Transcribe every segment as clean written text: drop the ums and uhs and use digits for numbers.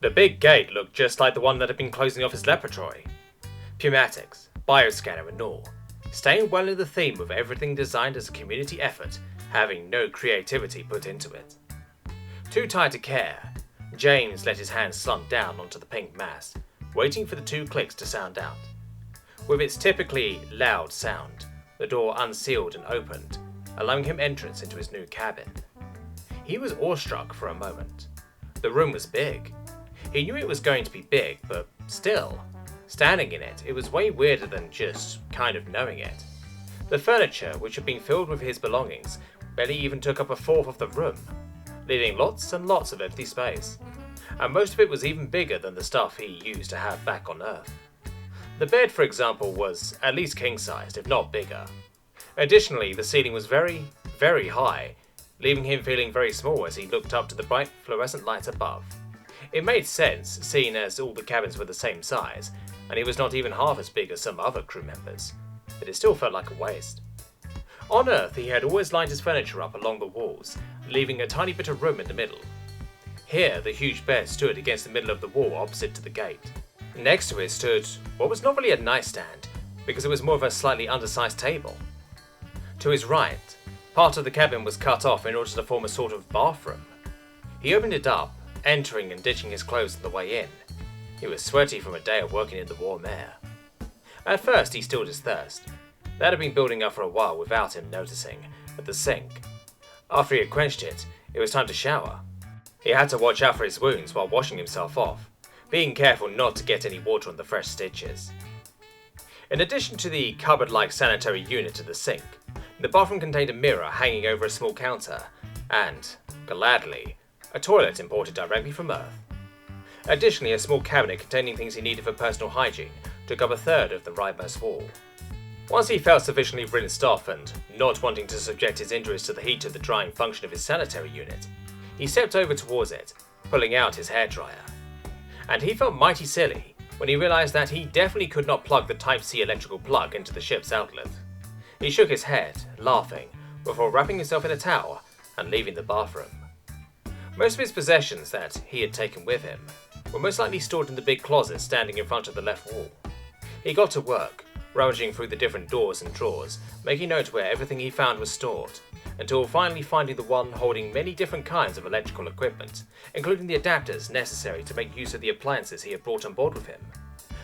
The big gate looked just like the one that had been closing off his laboratory. Pneumatics, bioscanner and all, staying well in the theme of everything designed as a community effort, having no creativity put into it. Too tired to care, James let his hand slump down onto the pink mass, waiting for the 2 clicks to sound out. With its typically loud sound, the door unsealed and opened, allowing him entrance into his new cabin. He was awestruck for a moment. The room was big. He knew it was going to be big, but still, standing in it, it was way weirder than just kind of knowing it. The furniture, which had been filled with his belongings, barely even took up a fourth of the room, leaving lots and lots of empty space. And most of it was even bigger than the stuff he used to have back on Earth. The bed, for example, was at least king-sized, if not bigger. Additionally, the ceiling was very, very high, leaving him feeling very small as he looked up to the bright fluorescent lights above. It made sense, seeing as all the cabins were the same size, and he was not even half as big as some other crew members, but it still felt like a waste. On Earth, he had always lined his furniture up along the walls, leaving a tiny bit of room in the middle. Here, the huge bed stood against the middle of the wall opposite to the gate. Next to it stood what was not really a nightstand, because it was more of a slightly undersized table. To his right, part of the cabin was cut off in order to form a sort of bathroom. He opened it up, entering and ditching his clothes on the way in. He was sweaty from a day of working in the warm air. At first he stilled his thirst. That had been building up for a while without him noticing, at the sink. After he had quenched it, it was time to shower. He had to watch out for his wounds while washing himself off, being careful not to get any water on the fresh stitches. In addition to the cupboard-like sanitary unit at the sink, the bathroom contained a mirror hanging over a small counter, and, gladly, a toilet imported directly from Earth. Additionally, a small cabinet containing things he needed for personal hygiene took up a third of the rightmost wall. Once he felt sufficiently rinsed off and not wanting to subject his injuries to the heat of the drying function of his sanitary unit, he stepped over towards it, pulling out his hairdryer. And he felt mighty silly when he realized that he definitely could not plug the Type-C electrical plug into the ship's outlet. He shook his head, laughing, before wrapping himself in a towel and leaving the bathroom. Most of his possessions that he had taken with him were most likely stored in the big closet standing in front of the left wall. He got to work, rummaging through the different doors and drawers, making note where everything he found was stored, until finally finding the one holding many different kinds of electrical equipment, including the adapters necessary to make use of the appliances he had brought on board with him.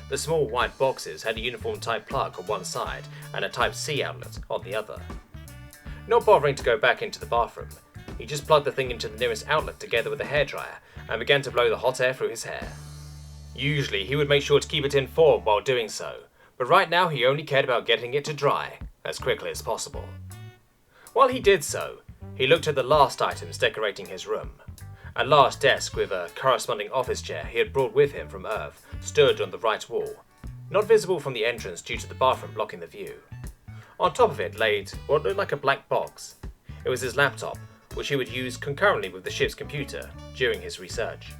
The small white boxes had a uniform type plug on one side and a Type-C outlet on the other. Not bothering to go back into the bathroom, he just plugged the thing into the nearest outlet together with a hairdryer and began to blow the hot air through his hair. Usually he would make sure to keep it in form while doing so, but right now he only cared about getting it to dry as quickly as possible. While he did so, he looked at the last items decorating his room. A large desk with a corresponding office chair he had brought with him from Earth stood on the right wall, not visible from the entrance due to the bathroom blocking the view. On top of it laid what looked like a black box. It was his laptop, which he would use concurrently with the ship's computer during his research.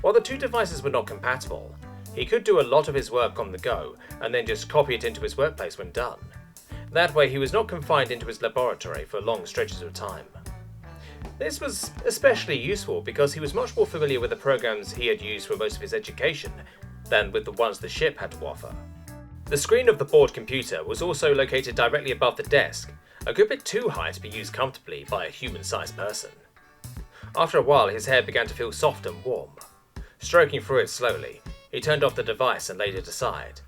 While the two devices were not compatible, he could do a lot of his work on the go and then just copy it into his workplace when done. That way he was not confined into his laboratory for long stretches of time. This was especially useful because he was much more familiar with the programs he had used for most of his education than with the ones the ship had to offer. The screen of the board computer was also located directly above the desk, a good bit too high to be used comfortably by a human-sized person. After a while, his hair began to feel soft and warm. Stroking through it slowly, he turned off the device and laid it aside.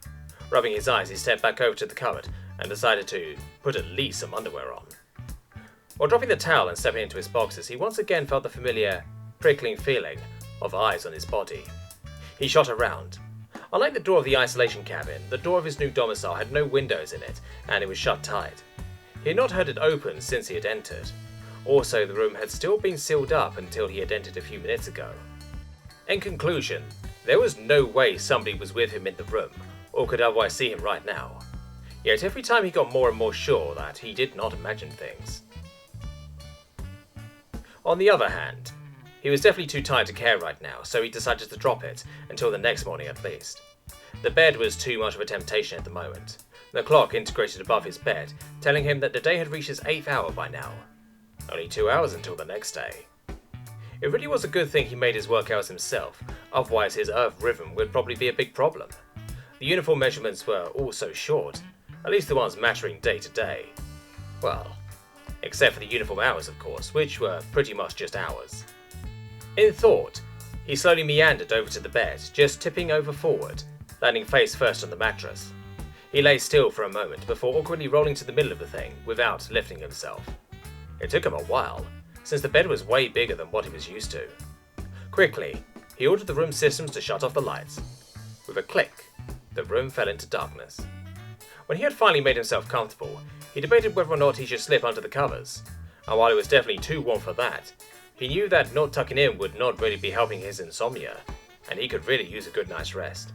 Rubbing his eyes, he stepped back over to the cupboard and decided to put at least some underwear on. While dropping the towel and stepping into his boxes, he once again felt the familiar, prickling feeling of eyes on his body. He shot around. Unlike the door of the isolation cabin, the door of his new domicile had no windows in it, and it was shut tight. He had not heard it open since he had entered. Also, the room had still been sealed up until he had entered a few minutes ago. In conclusion, there was no way somebody was with him in the room, or could otherwise see him right now. Yet every time he got more and more sure that he did not imagine things. On the other hand, he was definitely too tired to care right now, so he decided to drop it, until the next morning at least. The bed was too much of a temptation at the moment. The clock integrated above his bed, telling him that the day had reached its 8th hour by now. Only 2 hours until the next day. It really was a good thing he made his workouts himself, otherwise his Earth rhythm would probably be a big problem. The uniform measurements were all so short, at least the ones mattering day to day. Well, except for the uniform hours of course, which were pretty much just hours. In thought, he slowly meandered over to the bed, just tipping over forward, landing face first on the mattress. He lay still for a moment before awkwardly rolling to the middle of the thing without lifting himself. It took him a while, since the bed was way bigger than what he was used to. Quickly, he ordered the room systems to shut off the lights. With a click, the room fell into darkness. When he had finally made himself comfortable, he debated whether or not he should slip under the covers, and while it was definitely too warm for that, he knew that not tucking in would not really be helping his insomnia, and he could really use a good night's rest.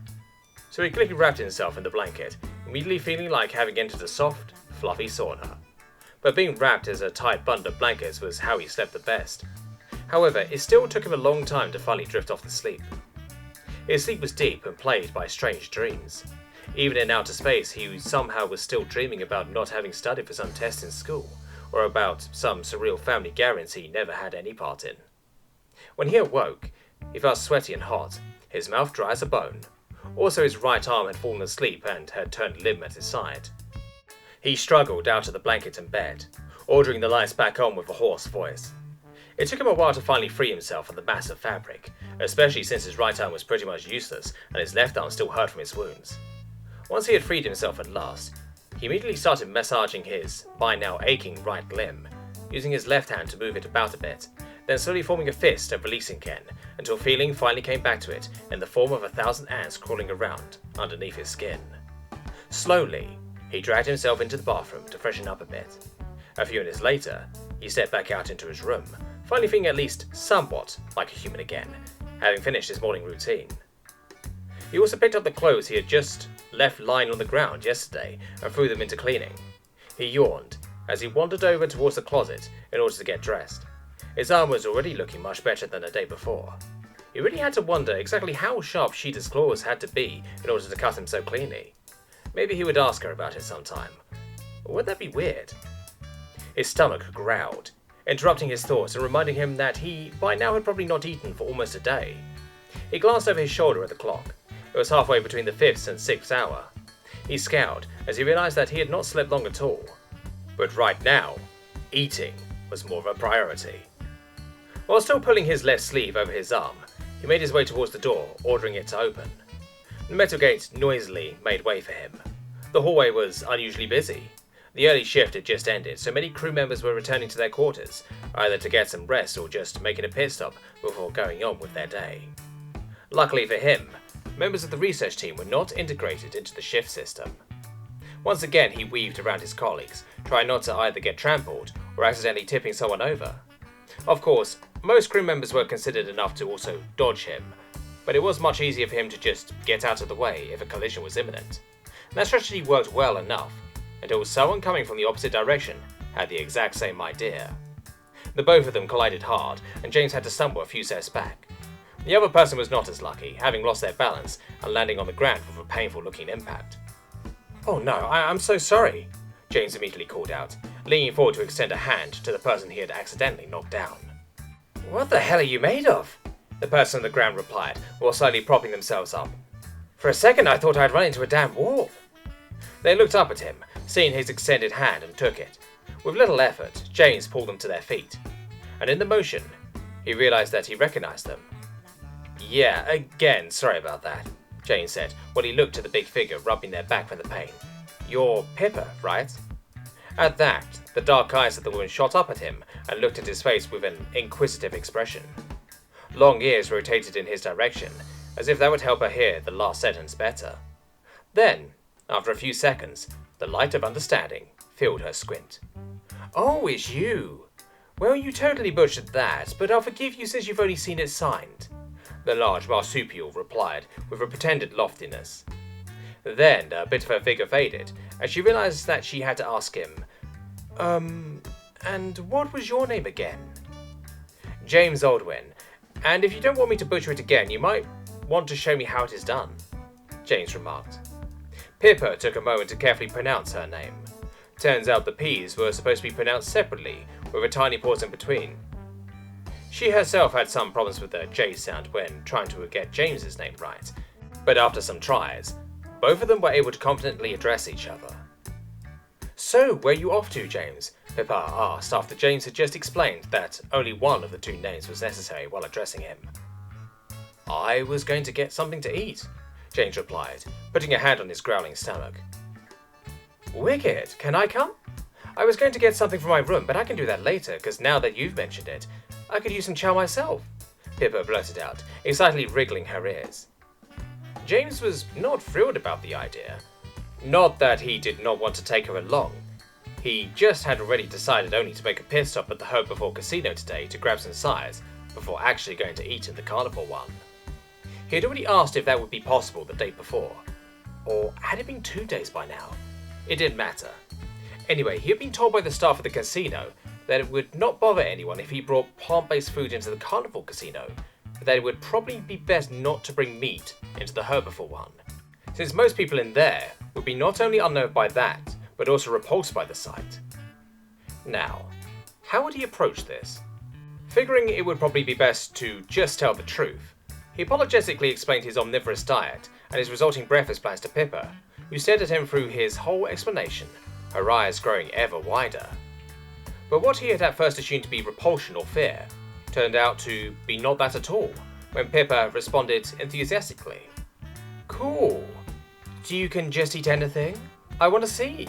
So he quickly wrapped himself in the blanket, immediately feeling like having entered a soft, fluffy sauna. But being wrapped as a tight bundle of blankets was how he slept the best. However, it still took him a long time to finally drift off to sleep. His sleep was deep and plagued by strange dreams. Even in outer space, he somehow was still dreaming about not having studied for some test in school, or about some surreal family gatherings he never had any part in. When he awoke, he felt sweaty and hot, his mouth dry as a bone. Also, his right arm had fallen asleep and had turned limp at his side. He struggled out of the blanket and bed, ordering the lights back on with a hoarse voice. It took him a while to finally free himself from the mass of fabric, especially since his right arm was pretty much useless and his left arm still hurt from his wounds. Once he had freed himself at last, he immediately started massaging his, by now aching, right limb, using his left hand to move it about a bit, then slowly forming a fist and releasing again, until feeling finally came back to it in the form of 1,000 ants crawling around underneath his skin. Slowly, he dragged himself into the bathroom to freshen up a bit. A few minutes later, he stepped back out into his room, finally feeling at least somewhat like a human again, having finished his morning routine. He also picked up the clothes he had just left lying on the ground yesterday and threw them into cleaning. He yawned as he wandered over towards the closet in order to get dressed. His arm was already looking much better than the day before. He really had to wonder exactly how sharp Sheeta's claws had to be in order to cut him so cleanly. Maybe he would ask her about it sometime. Or would that be weird? His stomach growled, interrupting his thoughts and reminding him that he by now had probably not eaten for almost a day. He glanced over his shoulder at the clock. It was halfway between the 5th and 6th hour. He scowled as he realized that he had not slept long at all. But right now, eating was more of a priority. While still pulling his left sleeve over his arm, he made his way towards the door, ordering it to open. The metal gate noisily made way for him. The hallway was unusually busy. The early shift had just ended, so many crew members were returning to their quarters, either to get some rest or just making a pit stop before going on with their day. Luckily for him, members of the research team were not integrated into the shift system. Once again, he weaved around his colleagues, trying not to either get trampled or accidentally tipping someone over. Of course, most crew members were considered enough to also dodge him, but it was much easier for him to just get out of the way if a collision was imminent. And that strategy worked well enough, until someone coming from the opposite direction had the exact same idea. The both of them collided hard, and James had to stumble a few steps back. The other person was not as lucky, having lost their balance and landing on the ground with a painful-looking impact. "Oh no, I'm so sorry," James immediately called out, leaning forward to extend a hand to the person he had accidentally knocked down. "What the hell are you made of?" the person on the ground replied, while slightly propping themselves up. "For a second I thought I'd run into a damn wall." They looked up at him, seeing his extended hand, and took it. With little effort, James pulled them to their feet, and in the motion, he realized that he recognized them. "Yeah, again, sorry about that," James said, while he looked to the big figure rubbing their back from the pain. "You're Pippa, right?" At that, the dark eyes of the woman shot up at him and looked at his face with an inquisitive expression. Long ears rotated in his direction, as if that would help her hear the last sentence better. Then, after a few seconds, the light of understanding filled her squint. "Oh, it's you. Well, you totally butchered that, but I'll forgive you since you've only seen it signed," the large marsupial replied with a pretended loftiness. Then a bit of her figure faded, as she realized that she had to ask him, and what was your name again?" "James Aldwin, and if you don't want me to butcher it again, you might want to show me how it is done," James remarked. Pippa took a moment to carefully pronounce her name. Turns out the P's were supposed to be pronounced separately, with a tiny pause in between. She herself had some problems with the J sound when trying to get James's name right, but after some tries, both of them were able to confidently address each other. "So, where are you off to, James?" Pippa asked after James had just explained that only one of the two names was necessary while addressing him. "I was going to get something to eat," James replied, putting a hand on his growling stomach. "Wicked, can I come? I was going to get something from my room, but I can do that later, because now that you've mentioned it, I could use some chow myself," Pippa blurted out, excitedly wriggling her ears. James was not thrilled about the idea. Not that he did not want to take her along. He just had already decided only to make a pit stop at the Herbivore Casino today to grab some sides, before actually going to eat in the carnivore one. He had already asked if that would be possible the day before. Or had it been 2 days by now? It didn't matter. Anyway, he had been told by the staff at the casino that it would not bother anyone if he brought plant-based food into the carnivore casino, but that it would probably be best not to bring meat into the herbivore one, since most people in there would be not only unnerved by that, but also repulsed by the sight. Now, how would he approach this? Figuring it would probably be best to just tell the truth, he apologetically explained his omnivorous diet and his resulting breakfast plans to Pippa, who stared at him through his whole explanation, her eyes growing ever wider. But what he had at first assumed to be repulsion or fear turned out to be not that at all, when Pippa responded enthusiastically. "Cool. So you can just eat anything? I want to see."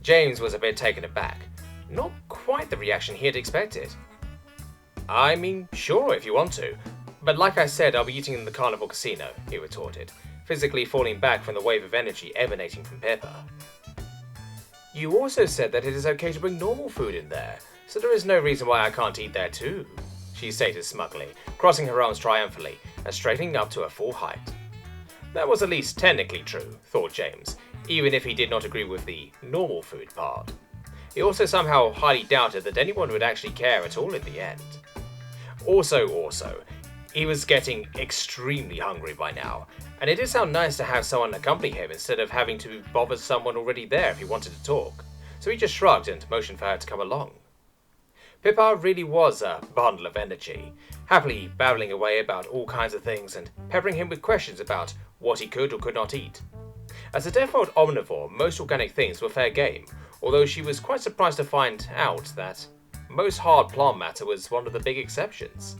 James was a bit taken aback. Not quite the reaction he had expected. "I mean, sure, if you want to. But like I said, I'll be eating in the carnival casino," he retorted, physically falling back from the wave of energy emanating from Pippa. "You also said that it is okay to bring normal food in there, so there is no reason why I can't eat there too," she stated smugly, crossing her arms triumphantly and straightening up to her full height. That was at least technically true, thought James, even if he did not agree with the normal food part. He also somehow highly doubted that anyone would actually care at all in the end. Also, he was getting extremely hungry by now, and it did sound nice to have someone accompany him instead of having to bother someone already there if he wanted to talk, so he just shrugged and motioned for her to come along. Pippa really was a bundle of energy, happily babbling away about all kinds of things and peppering him with questions about what he could or could not eat. As a Deathworld omnivore, most organic things were fair game, although she was quite surprised to find out that most hard plant matter was one of the big exceptions.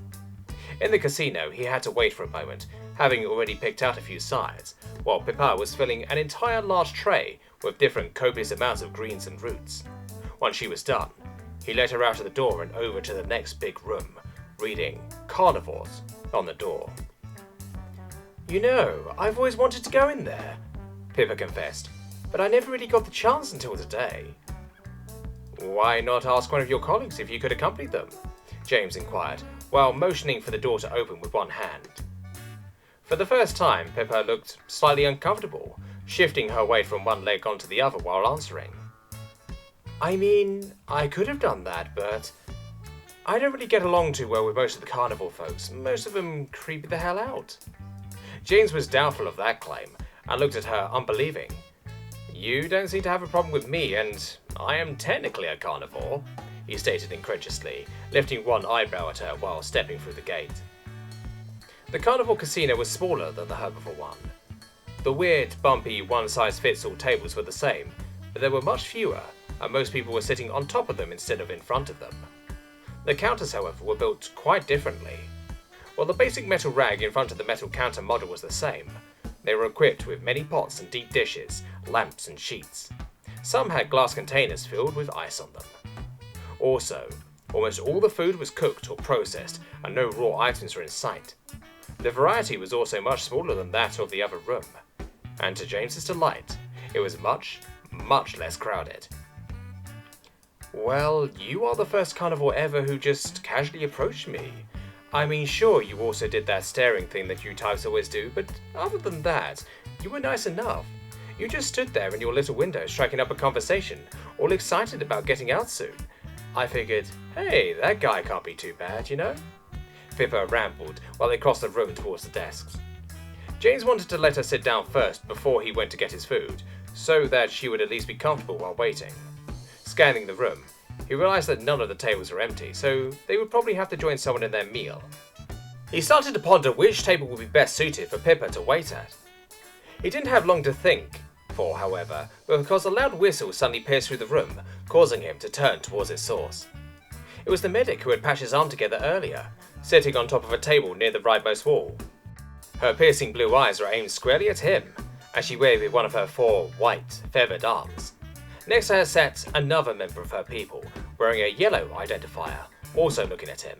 In the casino, he had to wait for a moment, having already picked out a few sides, while Pippa was filling an entire large tray with different copious amounts of greens and roots. Once she was done, he led her out of the door and over to the next big room, reading "Carnivores" on the door. "You know, I've always wanted to go in there," Pippa confessed, "but I never really got the chance until today." "Why not ask one of your colleagues if you could accompany them?" James inquired, while motioning for the door to open with one hand. For the first time, Pippa looked slightly uncomfortable, shifting her weight from one leg onto the other while answering. "I mean, I could have done that, but I don't really get along too well with most of the carnivore folks. Most of them creep the hell out." James was doubtful of that claim, and looked at her unbelieving. "You don't seem to have a problem with me, and I am technically a carnivore," he stated incredulously, lifting one eyebrow at her while stepping through the gate. The carnivore casino was smaller than the herbivore one. The weird, bumpy, one-size-fits-all tables were the same, but there were much fewer, and most people were sitting on top of them instead of in front of them. The counters, however, were built quite differently. While the basic metal rag in front of the metal counter model was the same, they were equipped with many pots and deep dishes, lamps and sheets. Some had glass containers filled with ice on them. Also, almost all the food was cooked or processed, and no raw items were in sight. The variety was also much smaller than that of the other room, and to James's delight, it was much, much less crowded. "Well, you are the first carnivore ever who just casually approached me. I mean, sure, you also did that staring thing that you types always do, but other than that, you were nice enough. You just stood there in your little window striking up a conversation, all excited about getting out soon. I figured, hey, that guy can't be too bad, you know?" Pippa rambled while they crossed the room towards the desks. James wanted to let her sit down first before he went to get his food, so that she would at least be comfortable while waiting. Scanning the room, He realised that none of the tables were empty, so they would probably have to join someone in their meal. He started to ponder which table would be best suited for Pippa to wait at. He didn't have long to think for, however, because a loud whistle suddenly pierced through the room, causing him to turn towards its source. It was the medic who had patched his arm together earlier, sitting on top of a table near the rightmost wall. Her piercing blue eyes were aimed squarely at him, as she waved with one of her 4 white, feathered arms. Next to her sat another member of her people, wearing a yellow identifier, also looking at him.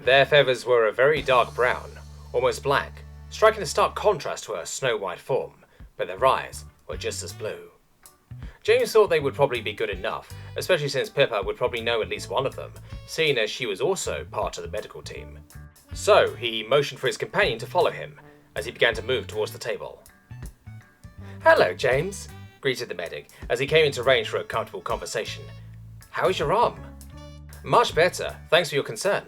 Their feathers were a very dark brown, almost black, striking a stark contrast to her snow-white form, but their eyes were just as blue. James thought they would probably be good enough, especially since Pippa would probably know at least one of them, seeing as she was also part of the medical team. So he motioned for his companion to follow him, as he began to move towards the table. "Hello, James," greeted the medic, as he came into range for a comfortable conversation. "How is your arm?" "Much better, thanks for your concern,"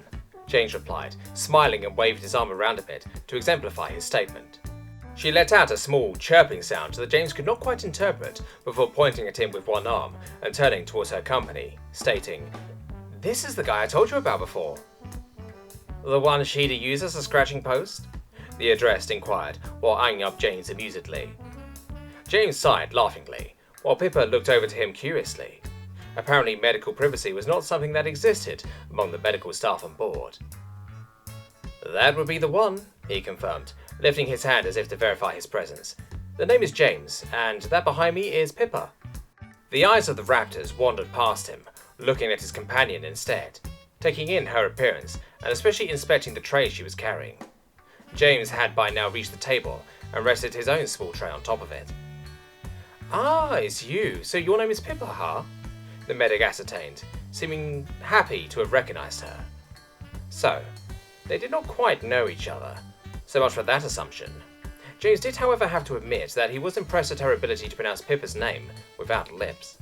James replied, smiling and waved his arm around a bit to exemplify his statement. She let out a small chirping sound that James could not quite interpret before pointing at him with one arm and turning towards her company, stating, "This is the guy I told you about before." "The one Shada used as a scratching post?" the addressed inquired, while eyeing up James amusedly. James sighed laughingly, while Pippa looked over to him curiously. Apparently medical privacy was not something that existed among the medical staff on board. "That would be the one," he confirmed, lifting his hand as if to verify his presence. "The name is James, and that behind me is Pippa." The eyes of the raptors wandered past him, looking at his companion instead, taking in her appearance, and especially inspecting the tray she was carrying. James had by now reached the table, and rested his own small tray on top of it. "Ah, it's you, so your name is Pippa, huh?" the medic ascertained, seeming happy to have recognized her. So, they did not quite know each other. So much for that assumption. James did however have to admit that he was impressed at her ability to pronounce Pippa's name without lips.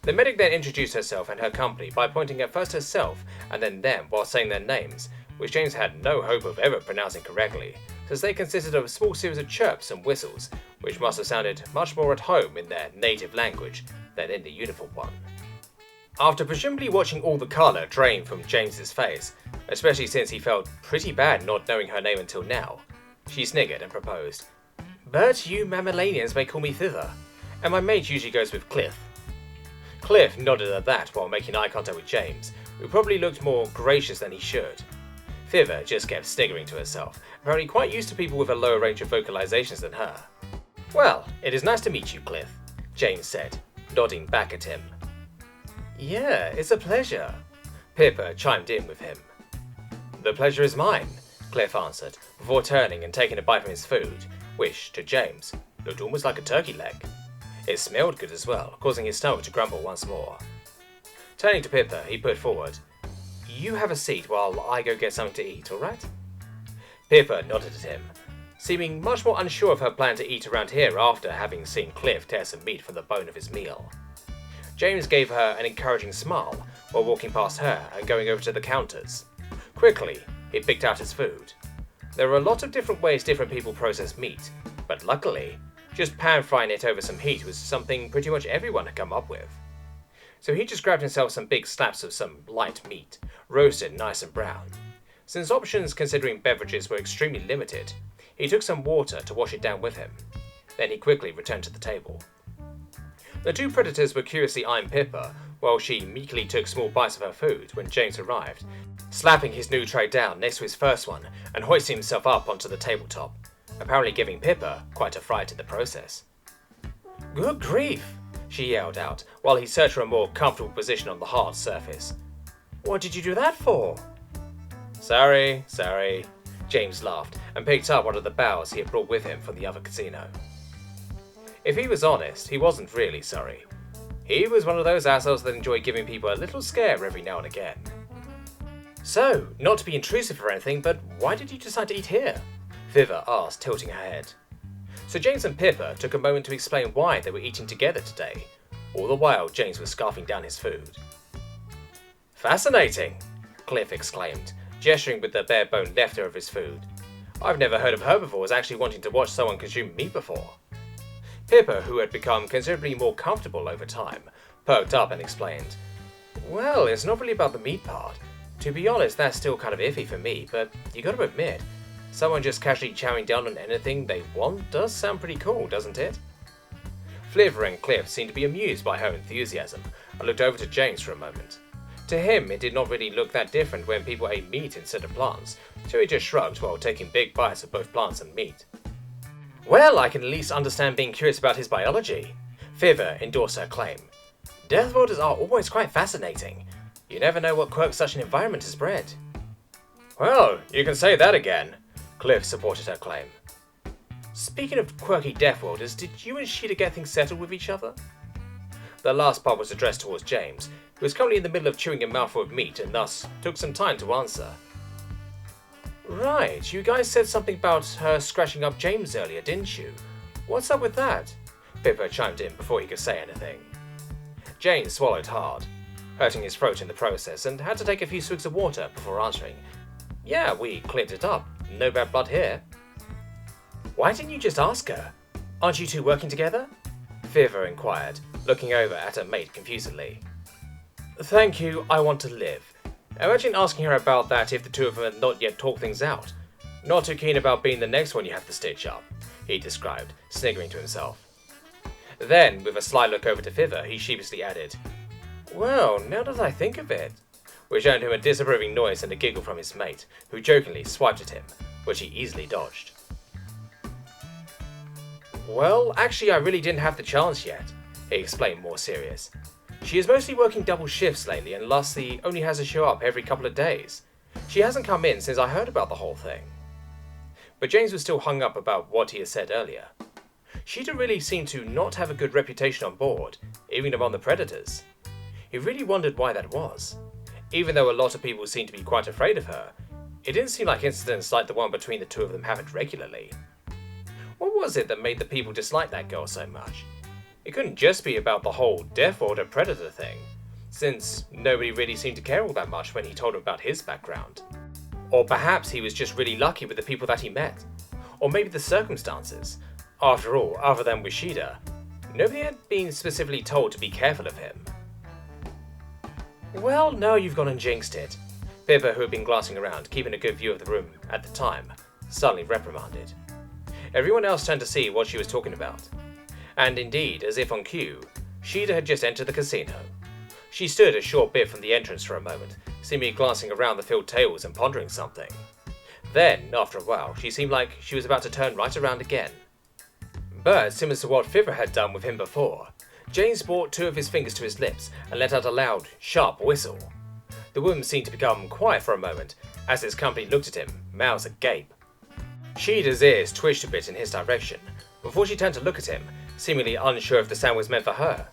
The medic then introduced herself and her company by pointing at first herself and then them while saying their names, which James had no hope of ever pronouncing correctly, since they consisted of a small series of chirps and whistles, which must have sounded much more at home in their native language than in the uniform one. After presumably watching all the colour drain from James's face, especially since he felt pretty bad not knowing her name until now, she sniggered and proposed, "But you Mammalanians may call me Thither, and my mate usually goes with Cliff." Cliff nodded at that while making eye contact with James, who probably looked more gracious than he should. Thither just kept sniggering to herself, apparently quite used to people with a lower range of vocalizations than her. "Well, it is nice to meet you, Cliff," James said, nodding back at him. "Yeah, it's a pleasure," Pippa chimed in with him. "The pleasure is mine," Cliff answered, before turning and taking a bite from his food, which, to James, looked almost like a turkey leg. It smelled good as well, causing his stomach to grumble once more. Turning to Pippa, he put forward, "You have a seat while I go get something to eat, alright?" Pippa nodded at him, seeming much more unsure of her plan to eat around here after having seen Cliff tear some meat from the bone of his meal. James gave her an encouraging smile while walking past her and going over to the counters. Quickly, he picked out his food. There are a lot of different ways different people process meat, but luckily, just pan-frying it over some heat was something pretty much everyone had come up with. So he just grabbed himself some big slabs of some light meat, roasted nice and brown. Since options considering beverages were extremely limited, he took some water to wash it down with him. Then he quickly returned to the table. The two predators were curiously eyeing Pippa, while she meekly took small bites of her food when James arrived, slapping his new tray down next to his first one and hoisting himself up onto the tabletop, apparently giving Pippa quite a fright in the process. "Good grief!" she yelled out, while he searched for a more comfortable position on the hard surface. "What did you do that for?" Sorry, James laughed and picked up one of the bows he had brought with him from the other casino. If he was honest, he wasn't really sorry. He was one of those assholes that enjoy giving people a little scare every now and again. "So, not to be intrusive or anything, but why did you decide to eat here?" Thither asked, tilting her head. So James and Pippa took a moment to explain why they were eating together today, all the while James was scarfing down his food. "Fascinating!" Cliff exclaimed, gesturing with the bare bone leftover of his food. "I've never heard of her before as actually wanting to watch someone consume meat before." Pippa, who had become considerably more comfortable over time, perked up and explained, Well, it's not really about the meat part. To be honest, that's still kind of iffy for me, but you gotta admit, someone just casually chowing down on anything they want does sound pretty cool, doesn't it? Flivver and Cliff seemed to be amused by her enthusiasm and looked over to James for a moment. To him, it did not really look that different when people ate meat instead of plants, so he just shrugged while taking big bites of both plants and meat. Well, I can at least understand being curious about his biology. Flivver endorsed her claim. Deathworlders are always quite fascinating. You never know what quirks such an environment has bred. Well, you can say that again. Cliff supported her claim. Speaking of quirky Deathworlders, did you and Shada get things settled with each other? The last part was addressed towards James, who was currently in the middle of chewing a mouthful of meat and thus took some time to answer. Right, you guys said something about her scratching up James earlier, didn't you? What's up with that? Pippa chimed in before he could say anything. James swallowed hard, hurting his throat in the process, and had to take a few swigs of water before answering. Yeah, we cleared it up. No bad blood here. Why didn't you just ask her? Aren't you two working together? Flivver inquired, looking over at her mate confusedly. Thank you, I want to live. Imagine asking her about that if the two of them had not yet talked things out. Not too keen about being the next one you have to stitch up, he described, sniggering to himself. Then, with a sly look over to Flivver, he sheepishly added, Well, now that I think of it, which earned him a disapproving noise and a giggle from his mate, who jokingly swiped at him, which he easily dodged. Well, actually I really didn't have the chance yet, he explained more serious. She is mostly working double shifts lately and lastly only has to show up every couple of days. She hasn't come in since I heard about the whole thing. But James was still hung up about what he had said earlier. Shada really seemed to not have a good reputation on board, even among the Predators. He really wondered why that was. Even though a lot of people seemed to be quite afraid of her, it didn't seem like incidents like the one between the two of them happened regularly. What was it that made the people dislike that girl so much? It couldn't just be about the whole Deathworlder Predator thing, since nobody really seemed to care all that much when he told them about his background. Or perhaps he was just really lucky with the people that he met. Or maybe the circumstances. After all, other than with Shada, nobody had been specifically told to be careful of him. Well, now you've gone and jinxed it. Flivver, who had been glancing around, keeping a good view of the room at the time, suddenly reprimanded. Everyone else turned to see what she was talking about. And indeed, as if on cue, Shada had just entered the casino. She stood a short bit from the entrance for a moment, seemingly glancing around the filled tables and pondering something. Then, after a while, she seemed like she was about to turn right around again. But, similar to what Flivver had done with him before, James brought two of his fingers to his lips and let out a loud, sharp whistle. The woman seemed to become quiet for a moment, as his company looked at him, mouths agape. Shada's ears twitched a bit in his direction, before she turned to look at him, seemingly unsure if the sound was meant for her.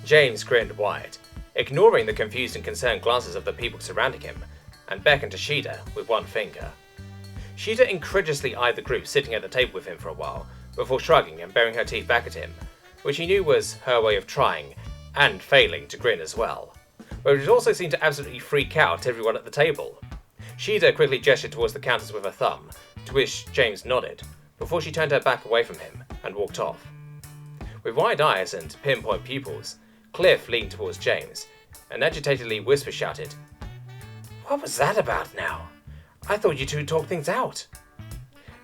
James grinned wide, ignoring the confused and concerned glances of the people surrounding him, and beckoned to Shada with one finger. Shada incredulously eyed the group sitting at the table with him for a while, before shrugging and baring her teeth back at him, which he knew was her way of trying, and failing, to grin as well, but which also seemed to absolutely freak out everyone at the table. Shada quickly gestured towards the counters with her thumb, to which James nodded, before she turned her back away from him and walked off. With wide eyes and pinpoint pupils, Cliff leaned towards James, and agitatedly whisper-shouted, What was that about now? I thought you two talked things out.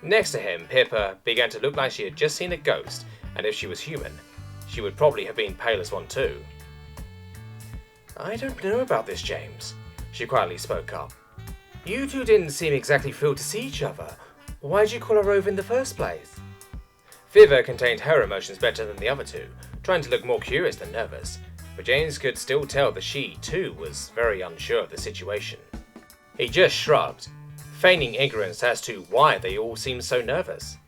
Next to him, Pippa began to look like she had just seen a ghost, and if she was human, she would probably have been pale as one too. I don't know about this, James, she quietly spoke up. You two didn't seem exactly thrilled to see each other. Why'd you call her over in the first place? Flivver contained her emotions better than the other two, trying to look more curious than nervous, but James could still tell that she, too, was very unsure of the situation. He just shrugged, feigning ignorance as to why they all seemed so nervous.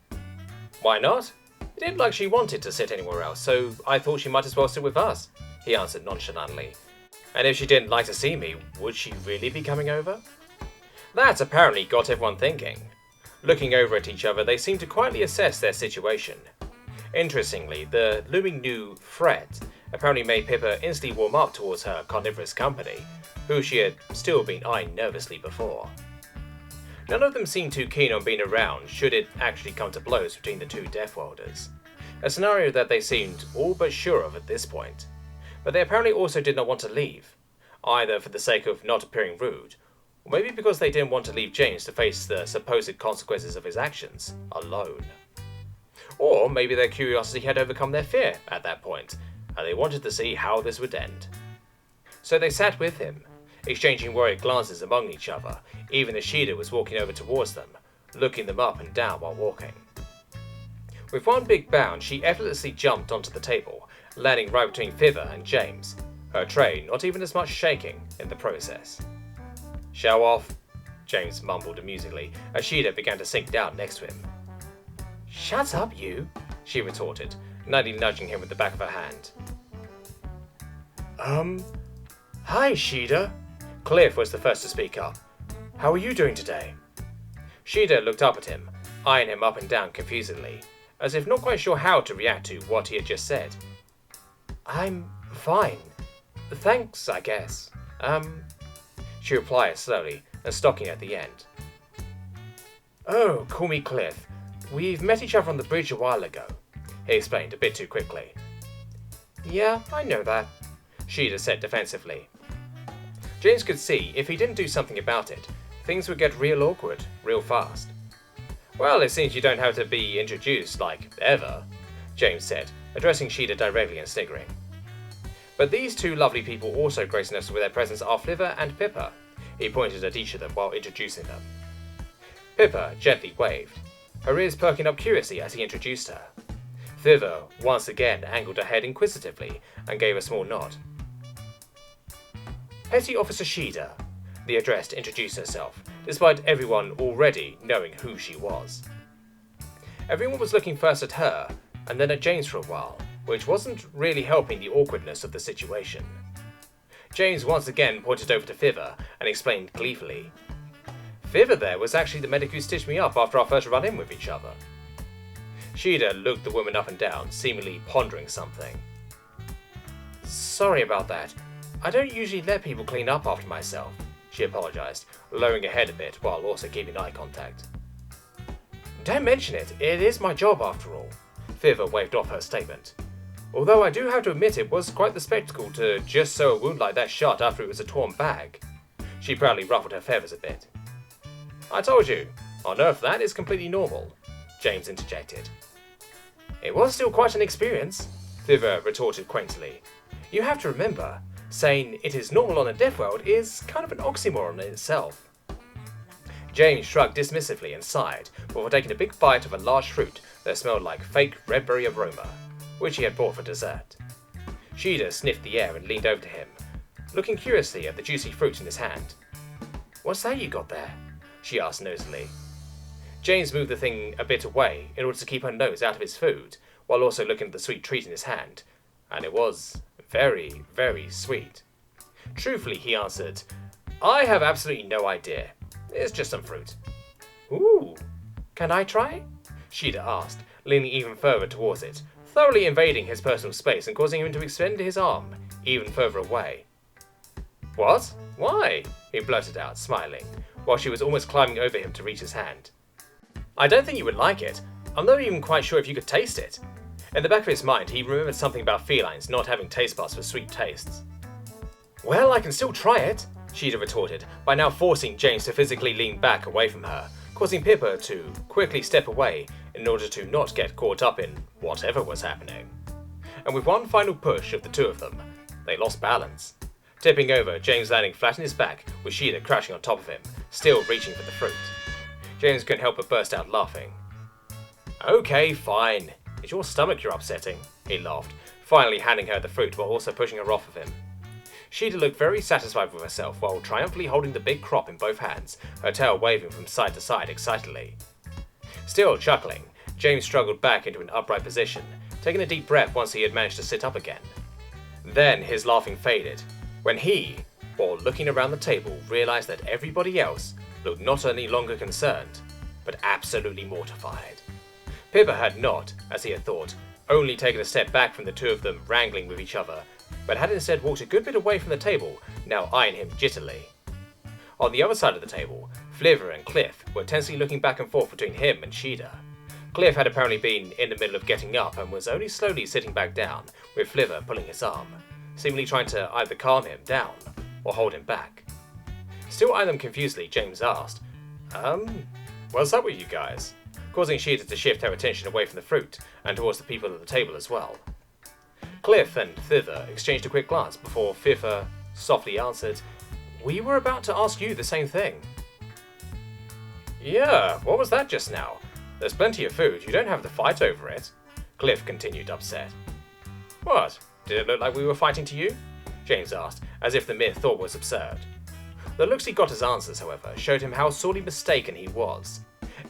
Why not? It didn't like she wanted to sit anywhere else, so I thought she might as well sit with us, he answered nonchalantly. And if she didn't like to see me, would she really be coming over? That apparently got everyone thinking. Looking over at each other, they seemed to quietly assess their situation. Interestingly, the looming new threat apparently made Pippa instantly warm up towards her carnivorous company, who she had still been eyeing nervously before. None of them seemed too keen on being around should it actually come to blows between the two Deathworlders, a scenario that they seemed all but sure of at this point. But they apparently also did not want to leave. either for the sake of not appearing rude, or maybe because they didn't want to leave James to face the supposed consequences of his actions alone. Or maybe their curiosity had overcome their fear at that point, and they wanted to see how this would end. So they sat with him, exchanging worried glances among each other, even as Shida was walking over towards them, looking them up and down while walking. With one big bound, she effortlessly jumped onto the table, landing right between Fiver and James, her tray not even as much shaking in the process. "Show off," James mumbled amusedly as Shida began to sink down next to him. "Shut up, you," she retorted, nudging him with the back of her hand. Hi, Shida." Cliff was the first to speak up. "How are you doing today?" Shida looked up at him, eyeing him up and down confusedly, as if not quite sure how to react to what he had just said. "I'm fine. Thanks, I guess. She replied slowly and stopping at the end. "Oh, call me Cliff. We've met each other on the bridge a while ago," he explained a bit too quickly. "Yeah, I know that," Shida said defensively. James could see if he didn't do something about it, things would get real awkward real fast. "Well, it seems you don't have to be introduced, like, ever," James said, addressing Shida directly and sniggering. "But these two lovely people also gracing us with their presence are Flivver and Pippa," he pointed at each of them while introducing them. Pippa gently waved, her ears perking up curiously as he introduced her. Flivver once again angled her head inquisitively and gave a small nod. "Petty Officer Shida," the addressed introduced herself, despite everyone already knowing who she was. Everyone was looking first at her, and then at James for a while, which wasn't really helping the awkwardness of the situation. James once again pointed over to Flivver and explained gleefully. "Flivver there was actually the medic who stitched me up after our first run-in with each other." Shida looked the woman up and down, seemingly pondering something. "Sorry about that. I don't usually let people clean up after myself," she apologized, lowering her head a bit while also keeping eye contact. "Don't mention it. It is my job after all," Flivver waved off her statement. "Although I do have to admit it was quite the spectacle to just sew a wound like that shut after it was a torn bag." She proudly ruffled her feathers a bit. "I told you, on Earth that is completely normal," James interjected. "It was still quite an experience," Flivver retorted quaintly. "You have to remember, saying it is normal on a Deathworld is kind of an oxymoron in itself." James shrugged dismissively and sighed before taking a big bite of a large fruit that smelled like fake redberry aroma, which he had brought for dessert. Shida sniffed the air and leaned over to him, looking curiously at the juicy fruit in his hand. "What's that you got there?" she asked nosily. James moved the thing a bit away in order to keep her nose out of his food, while also looking at the sweet treat in his hand, and it was very, very sweet. Truthfully, he answered, "I have absolutely no idea. It's just some fruit." "Ooh, can I try?" Shida asked, leaning even further towards it, thoroughly invading his personal space and causing him to extend his arm even further away. "What? Why?" he blurted out, smiling, while she was almost climbing over him to reach his hand. "I don't think you would like it. I'm not even quite sure if you could taste it." In the back of his mind, he remembered something about felines not having taste buds for sweet tastes. "Well, I can still try it," Shida retorted, by now forcing James to physically lean back away from her, causing Pippa to quickly step away in order to not get caught up in whatever was happening. And with one final push of the two of them, they lost balance. Tipping over, James landing flat on his back, with Shida crashing on top of him, still reaching for the fruit. James couldn't help but burst out laughing. "Okay, fine. It's your stomach you're upsetting," he laughed, finally handing her the fruit while also pushing her off of him. Shida looked very satisfied with herself while triumphantly holding the big crop in both hands, her tail waving from side to side excitedly. Still chuckling, James struggled back into an upright position, taking a deep breath once he had managed to sit up again. Then his laughing faded, when he, while looking around the table, realized that everybody else looked not any longer concerned, but absolutely mortified. Pippa had not, as he had thought, only taken a step back from the two of them wrangling with each other, but had instead walked a good bit away from the table, now eyeing him jittily. On the other side of the table, Flivver and Cliff were tensely looking back and forth between him and Shida. Cliff had apparently been in the middle of getting up and was only slowly sitting back down, with Flivver pulling his arm, seemingly trying to either calm him down or hold him back. Still eyeing them confusedly, James asked, what's up with you guys? Causing Shida to shift her attention away from the fruit and towards the people at the table as well. Cliff and Thither exchanged a quick glance before Thither softly answered, "We were about to ask you the same thing." "Yeah, what was that just now? There's plenty of food, you don't have to fight over it," Cliff continued upset. "What? Did it look like we were fighting to you?" James asked, as if the mere thought was absurd. The looks he got as answers, however, showed him how sorely mistaken he was.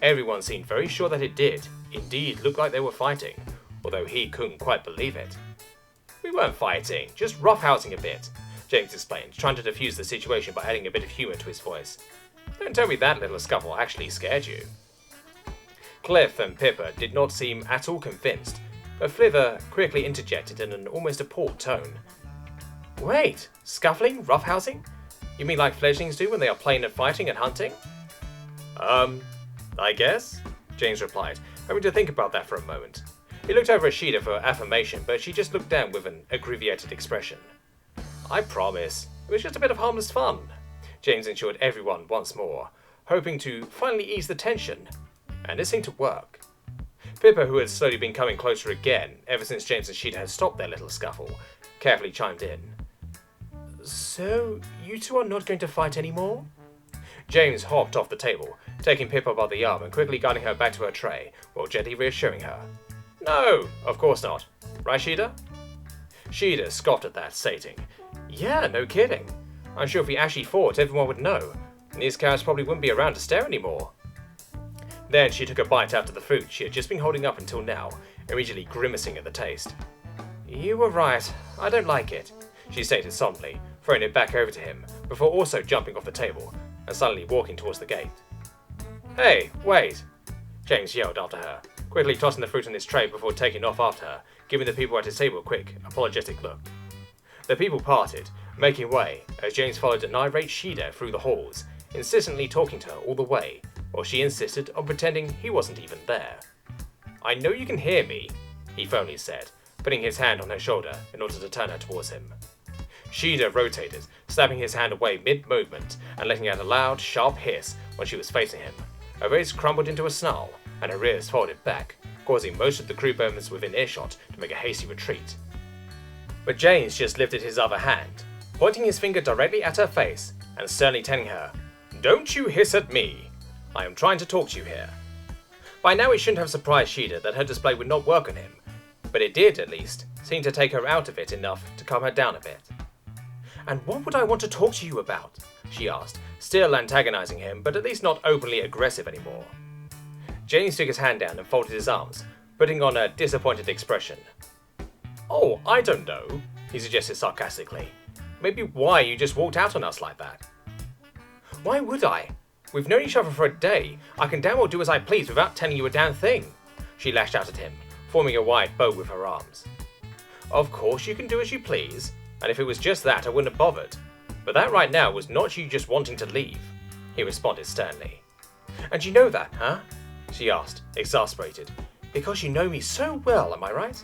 Everyone seemed very sure that it did, indeed, look like they were fighting, although he couldn't quite believe it. "We weren't fighting, just roughhousing a bit," James explained, trying to defuse the situation by adding a bit of humour to his voice. "Don't tell me that little scuffle actually scared you." Cliff and Pippa did not seem at all convinced, but Flither quickly interjected in an almost appalled tone. "Wait, scuffling, roughhousing? You mean like fledglings do when they are playing at fighting and hunting?" I guess," James replied, having to think about that for a moment. He looked over at Shida for affirmation, but she just looked down with an aggravated expression. "I promise, it was just a bit of harmless fun," James assured everyone once more, hoping to finally ease the tension, and it seemed to work. Pippa, who had slowly been coming closer again ever since James and Shida had stopped their little scuffle, carefully chimed in. "So, you two are not going to fight anymore?" James hopped off the table, taking Pippa by the arm and quickly guiding her back to her tray, while gently reassuring her. "No, of course not. Right, Shida?" Shida scoffed at that, stating, "Yeah, no kidding. I'm sure if we actually fought, everyone would know, and these cows probably wouldn't be around to stare anymore." Then she took a bite out of the fruit she had just been holding up until now, immediately grimacing at the taste. "You were right. I don't like it," she stated solemnly, throwing it back over to him, before also jumping off the table and suddenly walking towards the gate. "Hey, wait!" James yelled after her, quickly tossing the fruit in his tray before taking off after her, giving the people at his table a quick, apologetic look. The people parted, making way as James followed an irate Shida through the halls, insistently talking to her all the way, while she insisted on pretending he wasn't even there. "I know you can hear me," he firmly said, putting his hand on her shoulder in order to turn her towards him. Shida rotated, slapping his hand away mid-movement and letting out a loud, sharp hiss when she was facing him. Her face crumbled into a snarl, and her ears folded back, causing most of the crew members within earshot to make a hasty retreat. But James just lifted his other hand, pointing his finger directly at her face and sternly telling her, "Don't you hiss at me. I am trying to talk to you here." By now it shouldn't have surprised Shida that her display would not work on him, but it did, at least, seem to take her out of it enough to calm her down a bit. "And what would I want to talk to you about?" she asked, still antagonizing him, but at least not openly aggressive anymore. James took his hand down and folded his arms, putting on a disappointed expression. "Oh, I don't know," he suggested sarcastically. "Maybe why you just walked out on us like that." "Why would I? We've known each other for a day. I can damn well do as I please without telling you a damn thing," she lashed out at him, forming a wide bow with her arms. "Of course you can do as you please, and if it was just that I wouldn't have bothered. But that right now was not you just wanting to leave," he responded sternly. "And you know that, huh?" she asked, exasperated. "Because you know me so well, am I right?"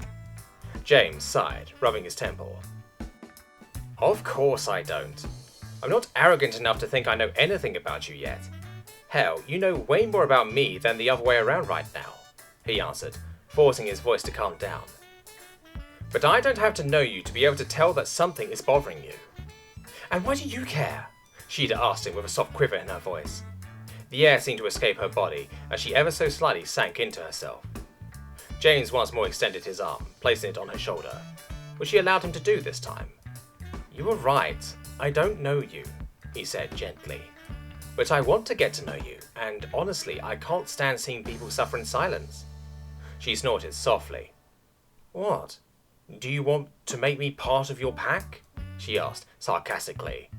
James sighed, rubbing his temple. "Of course I don't. I'm not arrogant enough to think I know anything about you yet. Hell, you know way more about me than the other way around right now," he answered, forcing his voice to calm down. "But I don't have to know you to be able to tell that something is bothering you." "And why do you care?" Shida asked him with a soft quiver in her voice. The air seemed to escape her body as she ever so slightly sank into herself. James once more extended his arm, placing it on her shoulder, which she allowed him to do this time. "You were right, I don't know you," he said gently. "But I want to get to know you, and honestly, I can't stand seeing people suffer in silence." She snorted softly. "What? Do you want to make me part of your pack?" she asked, sarcastically.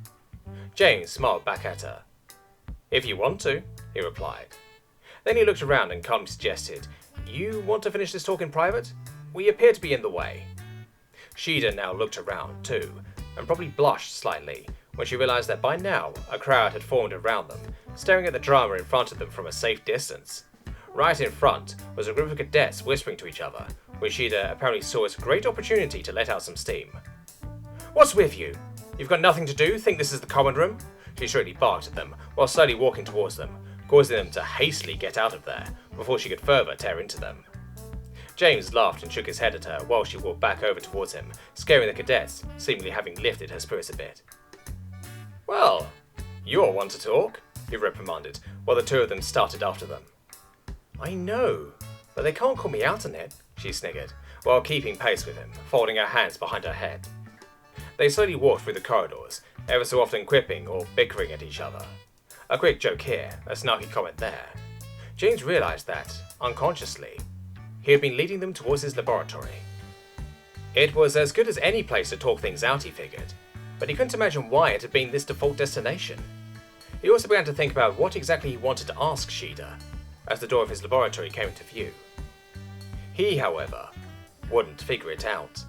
James smiled back at her. "If you want to," he replied. Then he looked around and calmly suggested, "You want to finish this talk in private? We appear to be in the way." Shida now looked around, too, and probably blushed slightly when she realized that by now a crowd had formed around them, staring at the drama in front of them from a safe distance. Right in front was a group of cadets whispering to each other, which Shida apparently saw as a great opportunity to let out some steam. "What's with you?" You've got nothing to do? Think this is the common room? She shrilly barked at them, while slowly walking towards them, causing them to hastily get out of there, before she could further tear into them. James laughed and shook his head at her while she walked back over towards him, scaring the cadets, seemingly having lifted her spirits a bit. Well, you're one to talk, he reprimanded, while the two of them started after them. I know, but they can't call me out on it, she sniggered, while keeping pace with him, folding her hands behind her head. They slowly walked through the corridors, ever so often quipping or bickering at each other. A quick joke here, a snarky comment there. James realised that, unconsciously, he had been leading them towards his laboratory. It was as good as any place to talk things out, he figured, but he couldn't imagine why it had been this default destination. He also began to think about what exactly he wanted to ask Shida, as the door of his laboratory came into view. He, however, wouldn't figure it out.